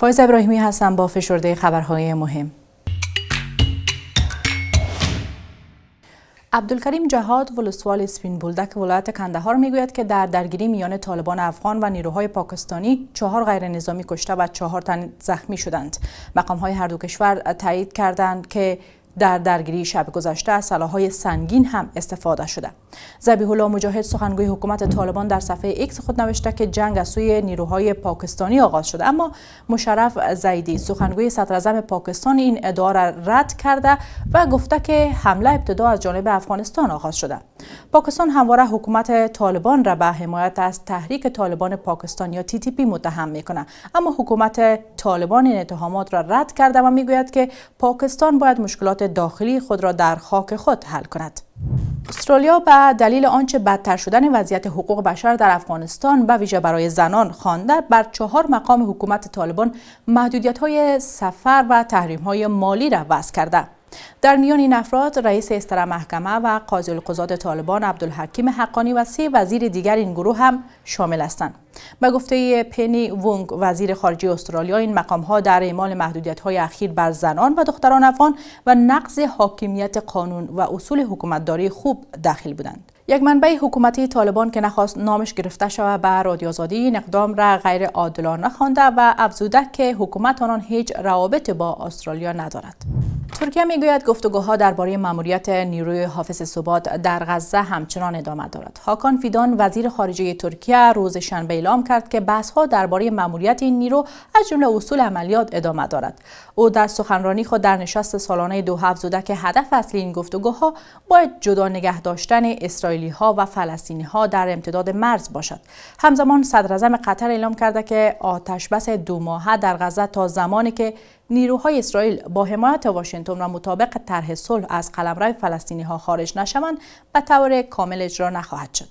فایز ابراهیمی هستم با فشرده خبرهای مهم. عبدالکریم جهاد ولسوالی سپین بولدک ولایت کندهار میگوید که در درگیری میان طالبان افغان و نیروهای پاکستانی 4 غیر نظامی کشته و 4 تن زخمی شدند. مقام‌های هر دو کشور تایید کردند که در درگیری شب گذشته از سلاح‌های سنگین هم استفاده شده. ذبیح الله مجاهد سخنگوی حکومت طالبان در صفحه ایکس خود نوشته که جنگ از سوی نیروهای پاکستانی آغاز شده، اما مشرف زیدی سخنگوی صدراعظم پاکستان این ادعا را رد کرده و گفته که حمله ابتدا از جانب افغانستان آغاز شده. پاکستان همواره حکومت طالبان را به حمایت از تحریک طالبان پاکستان یا TTP متهم میکنه، اما حکومت طالبان این اتهامات را رد کرده و میگوید که پاکستان باید مشکلات داخلی خود را در خاک خود حل کند. استرالیا به دلیل آنچه بدتر شدن وضعیت حقوق بشر در افغانستان به ویژه برای زنان خوانده بر 4 مقام حکومت طالبان محدودیت‌های سفر و تحریم‌های مالی را وضع کرده. در میان این افراد رئیس استر محکمه و قاضی القضات طالبان عبدالحکیم حقانی و 3 وزیر دیگر این گروه هم شامل هستند. به گفته پنی وونگ وزیر خارجه استرالیا، این مقام‌ها در اعمال محدودیت‌های اخیر بر زنان و دختران افغان و نقض حاکمیت قانون و اصول حکومتداری خوب داخل بودند. یک منبع حکومتی طالبان که نخواست نامش گرفته شود به رادیو آزادی این اقدام را غیر عادلانه خوانده و افزوده که حکومت آنان هیچ روابط با استرالیا ندارد. ترکیه میگوید گفتگوها درباره ماموریت نیروی حافظ ثبات در غزه همچنان ادامه دارد. هاکان فیدان وزیر خارجه ترکیه روز شنبه اعلام کرد که بحث‌ها درباره ماموریت این نیرو از جمله اصول عملیات ادامه دارد. او در سخنرانی خود در نشست سالانه دوحه افزوده که هدف اصلی این گفتگوها باید جدا نگه داشتن اسرائیلی‌ها و فلسطینی‌ها در امتداد مرز باشد. همزمان صدراعظم قطر اعلام کرده که آتشبس 2 ماهه در غزه تا زمانی که نیروهای اسرائیل با حمایت واشنگتن و مطابق طرح صلح از قلمرو فلسطینی‌ها خارج نشوند به طور کامل اجرا نخواهد شد.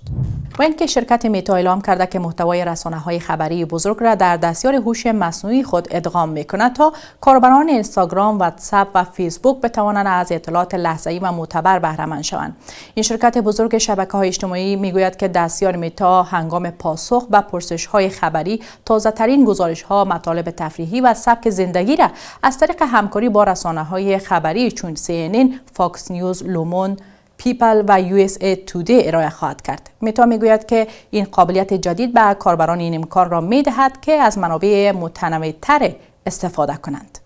و اینکه شرکت متا اعلام کرده که محتوای رسانه‌های خبری بزرگ را در دستیار هوش مصنوعی خود ادغام می‌کند تا کاربران اینستاگرام، واتساپ و فیسبوک بتوانند از اطلاعات لحظه‌ای و معتبر بهره مند شوند. این شرکت بزرگ شبکه‌های اجتماعی میگوید که دستیار متا هنگام پاسخ به پرسش‌های خبری تازه‌ترین گزارش‌ها، مطالب تفریحی و سبک زندگی را از طریق همکاری با رسانه‌های خبری چون CNN، فاکس نیوز، لومون، پیپل و USA تودی ارائه خواهد کرد. متا میگوید که این قابلیت جدید به کاربران این امکان را میدهد که از منابع متنوع‌تر استفاده کنند.